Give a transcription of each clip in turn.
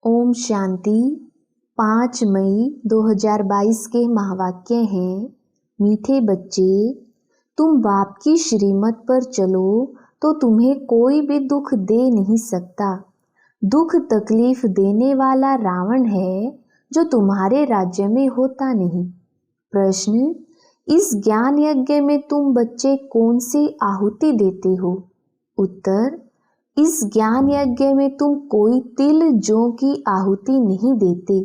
ओम शांति। 5 मई 2022 के महावाक्य हैं। मीठे बच्चे, तुम बाप की श्रीमत पर चलो तो तुम्हें कोई भी दुख दे नहीं सकता। दुख तकलीफ देने वाला रावण है जो तुम्हारे राज्य में होता नहीं। प्रश्न, इस ज्ञान यज्ञ में तुम बच्चे कौन सी आहुति देते हो? उत्तर, इस ज्ञान यज्ञ में तुम कोई तिल जौ की आहुति नहीं देते।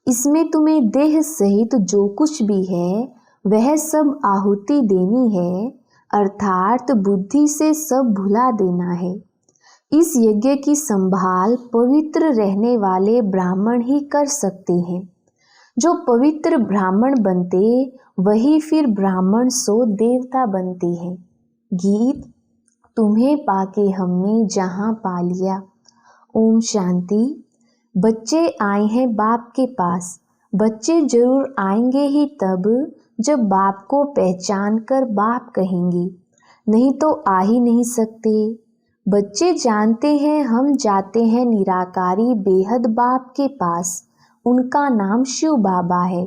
इसमें तुम्हें देह सहित जो कुछ भी है वह सब आहुति देनी है, अर्थात बुद्धि से सब भुला देना है। इस यज्ञ की संभाल पवित्र रहने वाले ब्राह्मण ही कर सकते हैं। जो पवित्र ब्राह्मण बनते वही फिर ब्राह्मण सो देवता बनते हैं। गीत, तुम्हें पाके हमने जहां पा लिया। ओम शांति। बच्चे आए हैं बाप के पास। बच्चे जरूर आएंगे ही तब जब बाप को पहचान कर बाप कहेंगे, नहीं तो आ ही नहीं सकते। बच्चे जानते हैं हम जाते हैं निराकारी बेहद बाप के पास। उनका नाम शिव बाबा है।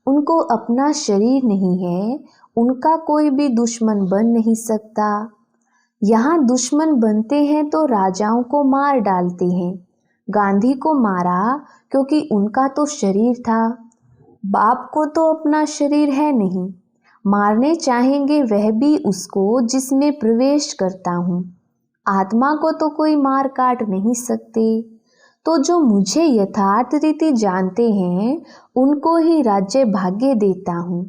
उनको अपना शरीर नहीं है। उनका कोई भी दुश्मन बन नहीं सकता। यहाँ दुश्मन बनते हैं तो राजाओं को मार डालते हैं। गांधी को मारा क्योंकि उनका तो शरीर था। बाप को तो अपना शरीर है नहीं। मारने चाहेंगे वह भी उसको जिसमें प्रवेश करता हूँ। आत्मा को तो कोई मार काट नहीं सकते। तो जो मुझे यथार्थ रीति जानते हैं उनको ही राज्य भाग्य देता हूँ।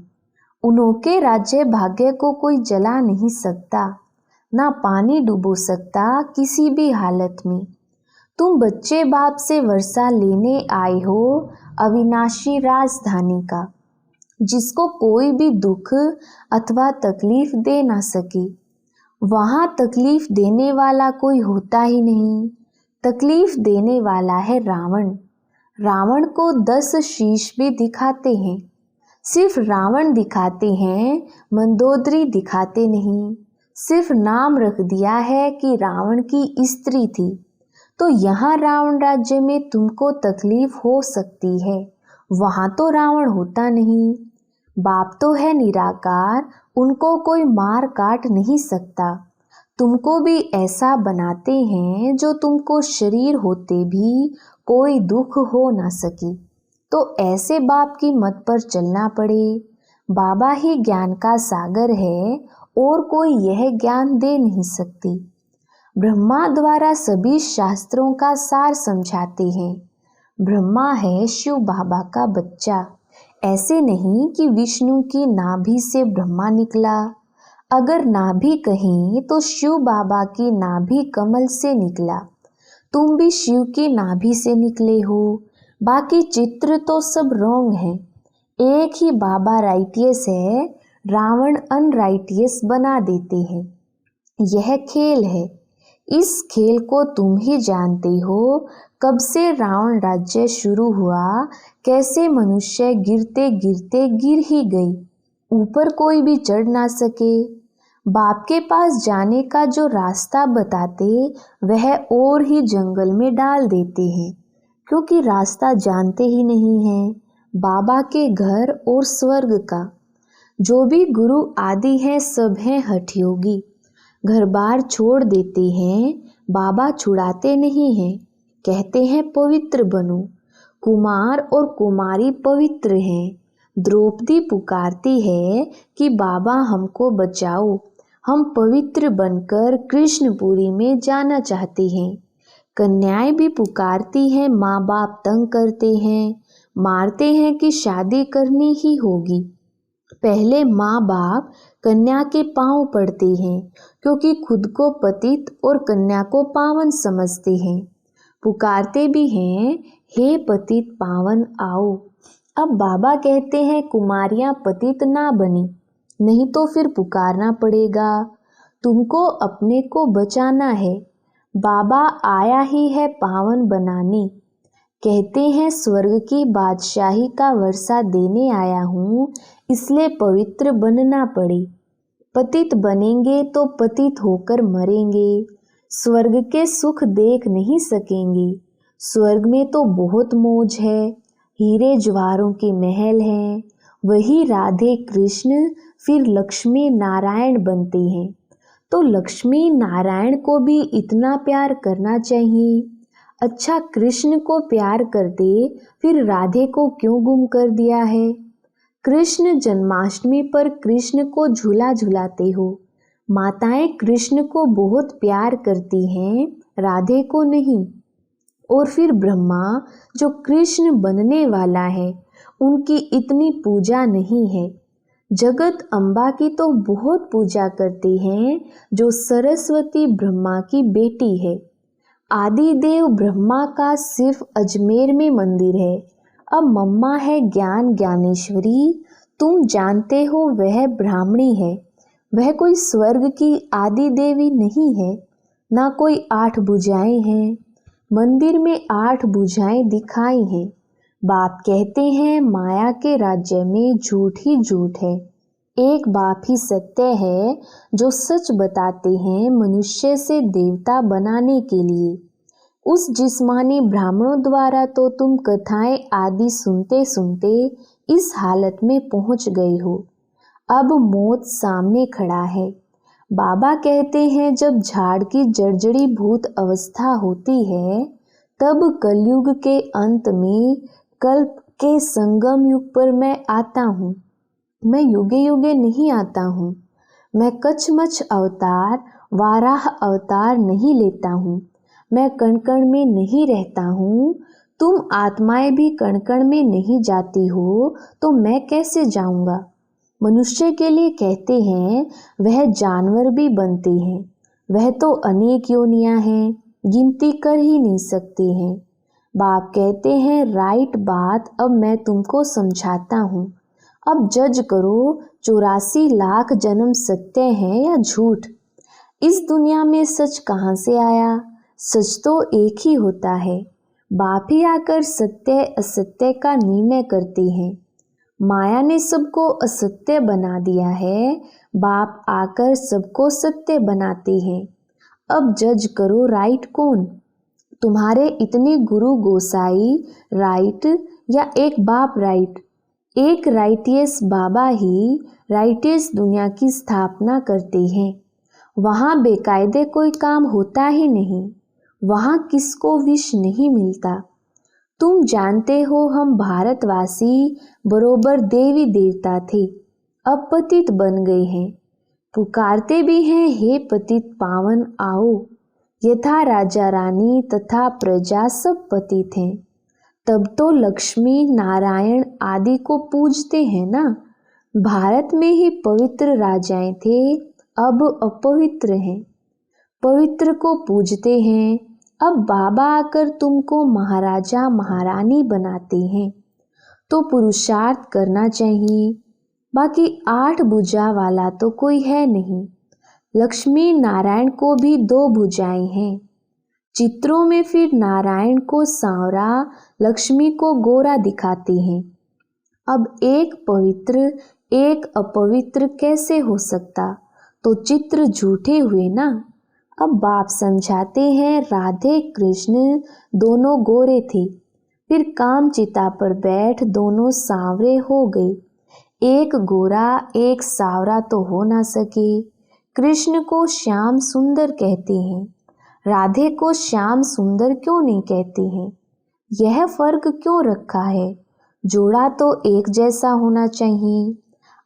उनके राज्य भाग्य को कोई जला नहीं सकता, ना पानी डुबो सकता किसी भी हालत में। तुम बच्चे बाप से वर्षा लेने आए हो अविनाशी राजधानी का, जिसको कोई भी दुख अथवा तकलीफ दे ना सके। वहाँ तकलीफ देने वाला कोई होता ही नहीं। तकलीफ देने वाला है रावण। रावण को 10 शीश भी दिखाते हैं। सिर्फ रावण दिखाते हैं, मंदोदरी दिखाते नहीं। सिर्फ नाम रख दिया है कि रावण की स्त्री थी। तो यहाँ रावण राज्य में तुमको तकलीफ हो सकती है, वहाँ तो रावण होता नहीं। बाप तो है निराकार, उनको कोई मार काट नहीं सकता। तुमको भी ऐसा बनाते हैं जो तुमको शरीर होते भी कोई दुख हो ना सके। तो ऐसे बाप की मत पर चलना पड़े। बाबा ही ज्ञान का सागर है और कोई यह ज्ञान दे नहीं सकती। ब्रह्मा द्वारा सभी शास्त्रों का सार समझाते हैं। ब्रह्मा है शिव बाबा का बच्चा। ऐसे नहीं कि विष्णु की नाभि से ब्रह्मा निकला। अगर नाभि कहें तो शिव बाबा की नाभि कमल से निकला। तुम भी शिव की नाभि से निकले हो। बाकी चित्र तो सब रोंग है। एक ही बाबा राइटियस है, रावण अनराइटियस बना देते हैं। यह खेल है। इस खेल को तुम ही जानते हो। कब से रावण राज्य शुरू हुआ, कैसे मनुष्य गिरते गिरते गिर ही गई, ऊपर कोई भी चढ़ ना सके। बाप के पास जाने का जो रास्ता बताते वह और ही जंगल में डाल देते हैं, क्योंकि रास्ता जानते ही नहीं हैं बाबा के घर और स्वर्ग का। जो भी गुरु आदि हैं सब हैं हठयोगी। घर बार छोड़ देते हैं, बाबा छुड़ाते नहीं हैं। कहते हैं पवित्र बनो। कुमार और कुमारी पवित्र हैं। द्रौपदी पुकारती है कि बाबा हमको बचाओ, हम पवित्र बनकर कृष्णपुरी में जाना चाहते हैं। कन्याएं भी पुकारती हैं, माँ बाप तंग करते हैं, मारते हैं कि शादी करनी ही होगी। पहले माँ बाप कन्या के पांव पड़ते हैं, क्योंकि खुद को पतित और कन्या को पावन समझते हैं। पुकारते भी हैं, हे पतित पावन आओ। अब बाबा कहते हैं कुमारियां पतित ना बनी, नहीं तो फिर पुकारना पड़ेगा। तुमको अपने को बचाना है। बाबा आया ही है पावन बनाने। कहते हैं स्वर्ग की बादशाही का वर्षा देने आया हूँ, इसलिए पवित्र बनना पड़े। पतित बनेंगे तो पतित होकर मरेंगे। स्वर्ग के सुख देख नहीं सकेंगे। स्वर्ग में तो बहुत मौज है, हीरे जवाहरों के महल हैं। वही राधे कृष्ण फिर लक्ष्मी नारायण बनते हैं, तो लक्ष्मी नारायण को भी इतना प्यार करना चाहिए। अच्छा, कृष्ण को प्यार करते फिर राधे को क्यों गुम कर दिया है? कृष्ण जन्माष्टमी पर कृष्ण को झूला झुलाते हो। माताएं कृष्ण को बहुत प्यार करती हैं, राधे को नहीं। और फिर ब्रह्मा जो कृष्ण बनने वाला है, उनकी इतनी पूजा नहीं है। जगत अम्बा की तो बहुत पूजा करते हैं, जो सरस्वती ब्रह्मा की बेटी है। आदिदेव ब्रह्मा का सिर्फ अजमेर में मंदिर है। अब मम्मा है ज्ञान ज्ञानेश्वरी, तुम जानते हो वह ब्राह्मणी है। वह कोई स्वर्ग की आदि देवी नहीं है, ना कोई 8 भुजाएं हैं। मंदिर में 8 भुजाएं दिखाई हैं। बाप कहते हैं माया के राज्य में झूठ ही झूठ है, एक बाप ही सत्य है जो सच बताते हैं मनुष्य से देवता बनाने के लिए। उस जिस्मानी ब्राह्मणों द्वारा तो तुम कथाएं आदि सुनते सुनते इस हालत में पहुंच गए हो। अब मौत सामने खड़ा है। बाबा कहते हैं जब झाड़ की जर्जरी भूत अवस्था होती है, तब कलयुग के अंत में कल्प के संगम युग पर मैं आता हूँ। मैं युगे युगे नहीं आता हूँ। मैं कछमछ अवतार, वाराह अवतार नहीं लेता हूँ। मैं कण कण में नहीं रहता हूँ। तुम आत्माएं भी कण कण में नहीं जाती हो, तो मैं कैसे जाऊंगा? मनुष्य के लिए कहते हैं वह जानवर भी बनते हैं। वह तो अनेक योनियां हैं, गिनती कर ही नहीं सकते हैं। बाप कहते हैं राइट बात अब मैं तुमको समझाता हूँ। अब जज करो 84 लाख जन्म सत्य है या झूठ। इस दुनिया में सच कहाँ से आया? सच तो एक ही होता है। बाप ही आकर सत्य असत्य का निर्णय करते हैं। माया ने सबको असत्य बना दिया है, बाप आकर सबको सत्य बनाते हैं। अब जज करो राइट कौन? तुम्हारे इतने गुरु गोसाई राइट या एक बाप राइट? एक राइटियस बाबा ही राइटियस दुनिया की स्थापना करते हैं। वहाँ बेकायदे कोई काम होता ही नहीं। वहाँ किसको विष नहीं मिलता। तुम जानते हो हम भारतवासी बरोबर देवी देवता थे, अब पतित बन गए हैं। पुकारते भी हैं हे पतित पावन आओ। यथा राजा रानी तथा प्रजा सब पतित हैं। तब तो लक्ष्मी नारायण आदि को पूजते हैं ना। भारत में ही पवित्र राजाएं थे, अब अपवित्र हैं। पवित्र को पूजते हैं। अब बाबा आकर तुमको महाराजा महारानी बनाते हैं, तो पुरुषार्थ करना चाहिए। बाकी 8 भुजा वाला तो कोई है नहीं। लक्ष्मी नारायण को भी 2 भुजाएं हैं। चित्रों में फिर नारायण को सांवरा, लक्ष्मी को गोरा दिखाते हैं। अब एक पवित्र एक अपवित्र कैसे हो सकता? तो चित्र झूठे हुए ना। अब बाप समझाते हैं राधे कृष्ण दोनों गोरे थे, फिर काम चिता पर बैठ दोनों सांवरे हो गए। एक गोरा एक सांवरा तो हो ना सके। कृष्ण को श्याम सुंदर कहते हैं, राधे को श्याम सुंदर क्यों नहीं कहते हैं? यह फर्क क्यों रखा है? जोड़ा तो एक जैसा होना चाहिए।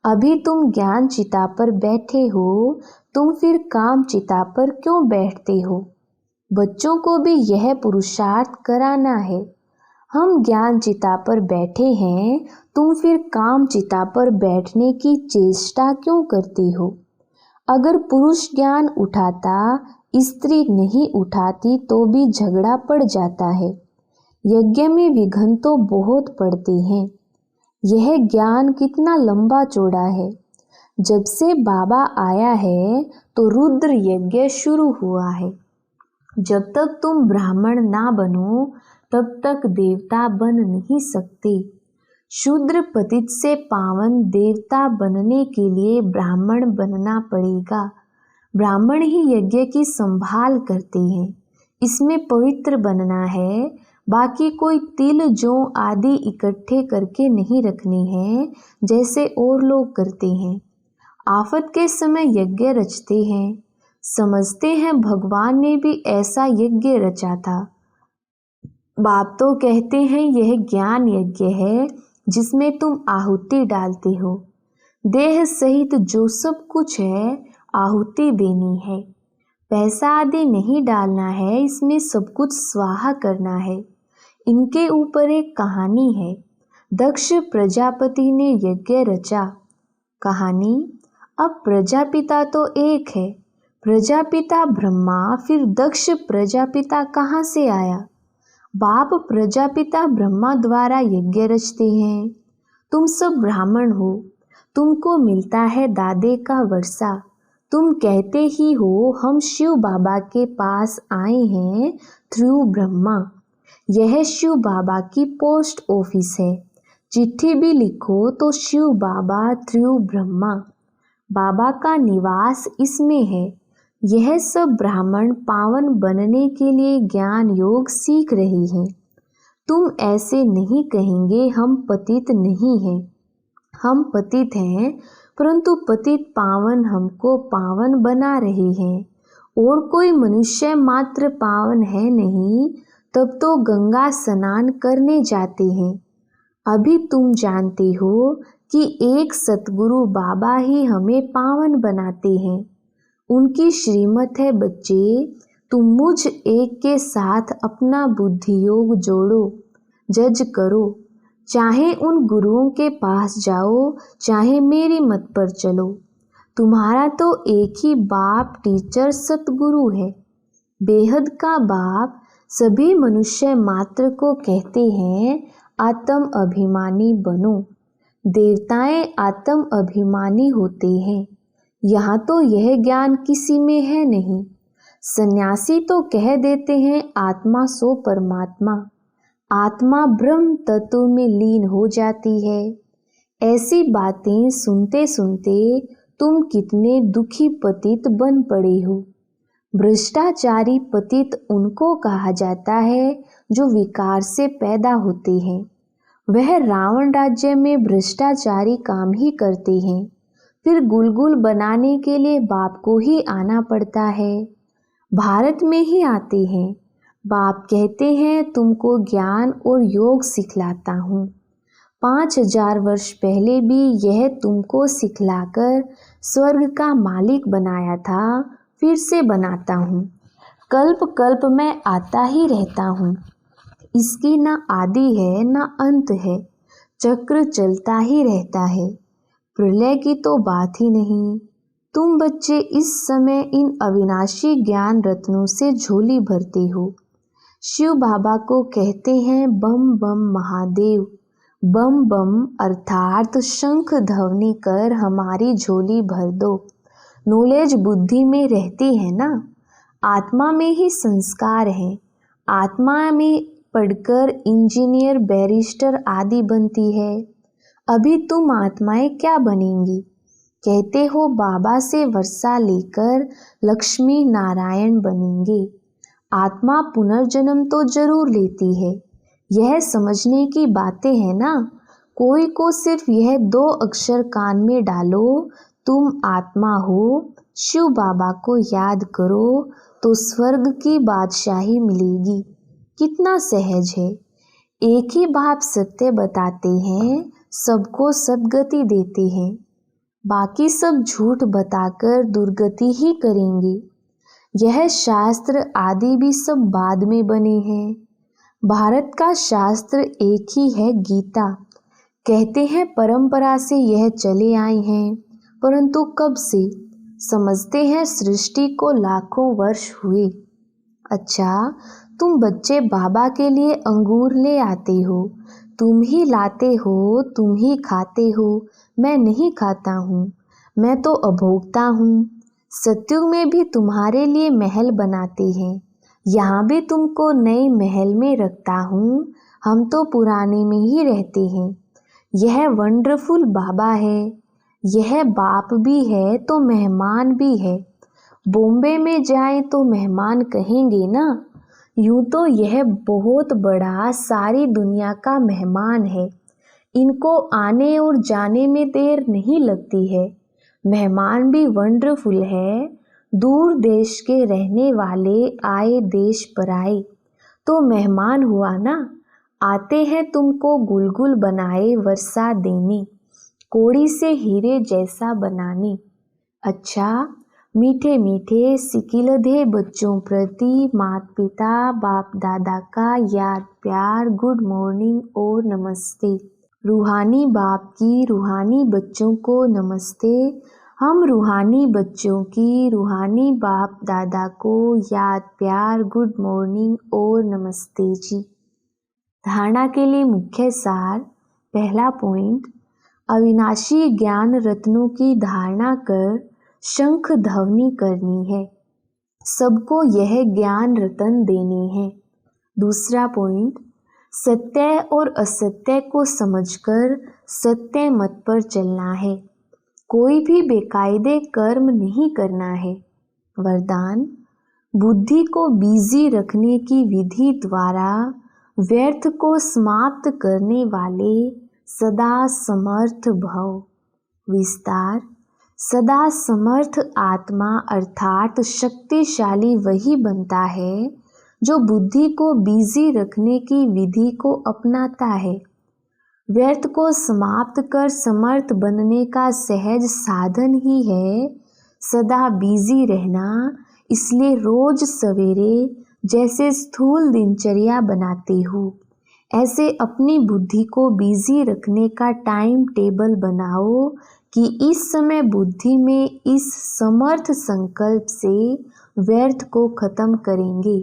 अभी तुम ज्ञान चिता पर बैठे हो, तुम फिर काम चिता पर क्यों बैठते हो? बच्चों को भी यह पुरुषार्थ कराना है। हम ज्ञान चिता पर बैठे हैं, तुम फिर काम चिता पर बैठने की चेष्टा क्यों करती हो? अगर पुरुष ज्ञान उठाता, स्त्री नहीं उठाती तो भी झगड़ा पड़ जाता है। यज्ञ में विघ्न तो बहुत पड़ते हैं। यह ज्ञान कितना लंबा चौड़ा है। जब से बाबा आया है तो रुद्र यज्ञ शुरू हुआ है। जब तक तुम ब्राह्मण ना बनो तब तक देवता बन नहीं सकते। शूद्र पतित से पावन देवता बनने के लिए ब्राह्मण बनना पड़ेगा। ब्राह्मण ही यज्ञ की संभाल करते हैं। इसमें पवित्र बनना है। बाकी कोई तिल जौ आदि इकट्ठे करके नहीं रखने हैं जैसे और लोग करते हैं। आफत के समय यज्ञ रचते हैं। समझते हैं भगवान ने भी ऐसा यज्ञ रचा था। बाप तो कहते हैं यह ज्ञान यज्ञ है जिसमें तुम आहुति डालते हो। देह सहित जो सब कुछ है आहुति देनी है। पैसा आदि नहीं डालना है, इसमें सब कुछ स्वाहा करना है। इनके ऊपर एक कहानी है। दक्ष प्रजापति ने यज्ञ रचा। कहानी। अब प्रजापिता तो एक है, प्रजापिता ब्रह्मा, फिर दक्ष प्रजापिता कहाँ से आया? बाप प्रजापिता ब्रह्मा द्वारा यज्ञ रचते हैं। तुम सब ब्राह्मण हो, तुमको मिलता है दादे का वर्षा। तुम कहते ही हो हम शिव बाबा के पास आए हैं थ्रू ब्रह्मा। यह शिव बाबा की पोस्ट ऑफिस है। चिट्ठी भी लिखो तो शिव बाबा थ्रू ब्रह्मा। बाबा का निवास इसमें है। यह सब ब्राह्मण पावन बनने के लिए ज्ञान योग सीख रहे हैं। तुम ऐसे नहीं कहेंगे हम पतित नहीं हैं। हम पतित हैं, परंतु पतित पावन हमको पावन बना रहे हैं। और कोई मनुष्य मात्र पावन है नहीं, तब तो गंगा स्नान करने जाते हैं। अभी तुम जानते हो कि एक सतगुरु बाबा ही हमें पावन बनाते हैं। उनकी श्रीमत है बच्चे, तुम मुझ एक के साथ अपना बुद्धि योग जोड़ो, जज करो। चाहे उन गुरुओं के पास जाओ, चाहे मेरी मत पर चलो। तुम्हारा तो एक ही बाप टीचर सतगुरु है। बेहद का बाप सभी मनुष्य मात्र को कहते हैं आत्म अभिमानी बनो। देवताएं आत्म अभिमानी होते हैं। यहाँ तो यह ज्ञान किसी में है नहीं। सन्यासी तो कह देते हैं आत्मा सो परमात्मा। आत्मा ब्रह्म तत्व में लीन हो जाती है। ऐसी बातें सुनते सुनते तुम कितने दुखी पतित बन पड़े हो। भ्रष्टाचारी पतित उनको कहा जाता है जो विकार से पैदा होते हैं। वह रावण राज्य में भ्रष्टाचारी काम ही करते हैं। फिर गुलगुल बनाने के लिए बाप को ही आना पड़ता है। भारत में ही आते हैं। बाप कहते हैं तुमको ज्ञान और योग सिखलाता हूँ। 5000 वर्ष पहले भी यह तुमको सिखलाकर स्वर्ग का मालिक बनाया था, फिर से बनाता हूँ। कल्प कल्प मैं आता ही रहता हूँ। इसकी ना आदि है ना अंत है। चक्र चलता ही रहता है। प्रलय की तो बात ही नहीं। तुम बच्चे इस समय इन अविनाशी ज्ञान रत्नों से झोली भरते हो। शिव बाबा को कहते हैं बम बम महादेव। बम बम अर्थात शंख ध्वनि कर हमारी झोली भर दो। नॉलेज बुद्धि में रहती है ना। आत्मा में ही संस्कार है। आत्मा में पढ़कर इंजीनियर बैरिस्टर आदि बनती है। अभी तुम आत्माएं क्या बनेंगी? कहते हो बाबा से वर्षा लेकर लक्ष्मी नारायण बनेंगे। आत्मा पुनर्जन्म तो जरूर लेती है। यह समझने की बातें हैं ना। कोई को सिर्फ यह 2 अक्षर कान में डालो, तुम आत्मा हो, शिव बाबा को याद करो तो स्वर्ग की बादशाही मिलेगी। कितना सहज है। एक ही बाप सत्य बताते हैं, सबको सद्गति देते हैं। बाकी सब झूठ बताकर दुर्गति ही करेंगे। यह शास्त्र आदि भी सब बाद में बने हैं। भारत का शास्त्र एक ही है, गीता। कहते हैं परंपरा से यह चले आए हैं, परंतु कब से? समझते हैं सृष्टि को लाखों वर्ष हुए। अच्छा, तुम बच्चे बाबा के लिए अंगूर ले आते हो। तुम ही लाते हो, तुम ही खाते हो। मैं नहीं खाता हूँ, मैं तो अभोक्ता हूँ। सत्युग में भी तुम्हारे लिए महल बनाते हैं। यहाँ भी तुमको नए महल में रखता हूँ। हम तो पुराने में ही रहते हैं। यह वंडरफुल बाबा है। यह बाप भी है तो मेहमान भी है। बॉम्बे में जाएं तो मेहमान कहेंगे ना। यूं तो यह बहुत बड़ा सारी दुनिया का मेहमान है। इनको आने और जाने में देर नहीं लगती है। मेहमान भी वंडरफुल है। दूर देश के रहने वाले आए देश पर आए, तो मेहमान हुआ ना। आते हैं तुमको गुलगुल बनाए वर्षा देने, कोड़ी से हीरे जैसा बनाने। अच्छा, मीठे मीठे सिकिलधे बच्चों प्रति माता पिता बाप दादा का याद प्यार गुड मॉर्निंग और नमस्ते। रूहानी बाप की रूहानी बच्चों को नमस्ते। हम रूहानी बच्चों की रूहानी बाप दादा को याद प्यार गुड मॉर्निंग और नमस्ते जी। धारणा के लिए मुख्य सार। पहला पॉइंट, अविनाशी ज्ञान रत्नों की धारणा कर शंख ध्वनि करनी है। सबको यह ज्ञान रतन देने हैं। दूसरा पॉइंट, सत्य और असत्य को समझकर सत्य मत पर चलना है। कोई भी बेकायदे कर्म नहीं करना है। वरदान, बुद्धि को बिजी रखने की विधि द्वारा व्यर्थ को समाप्त करने वाले सदा समर्थ भव। विस्तार, सदा समर्थ आत्मा अर्थात शक्तिशाली वही बनता है जो बुद्धि को बिजी रखने की विधि को अपनाता है। व्यर्थ को समाप्त कर समर्थ बनने का सहज साधन ही है सदा बिजी रहना। इसलिए रोज सवेरे जैसे स्थूल दिनचर्या बनाती हूँ, ऐसे अपनी बुद्धि को बिजी रखने का टाइम टेबल बनाओ कि इस समय बुद्धि में इस समर्थ संकल्प से व्यर्थ को खत्म करेंगे।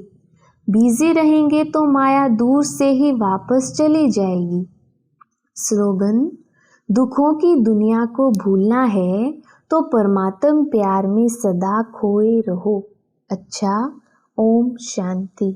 बिजी रहेंगे तो माया दूर से ही वापस चली जाएगी। स्लोगन, दुखों की दुनिया को भूलना है तो परमात्म प्यार में सदा खोए रहो। अच्छा, ओम शांति।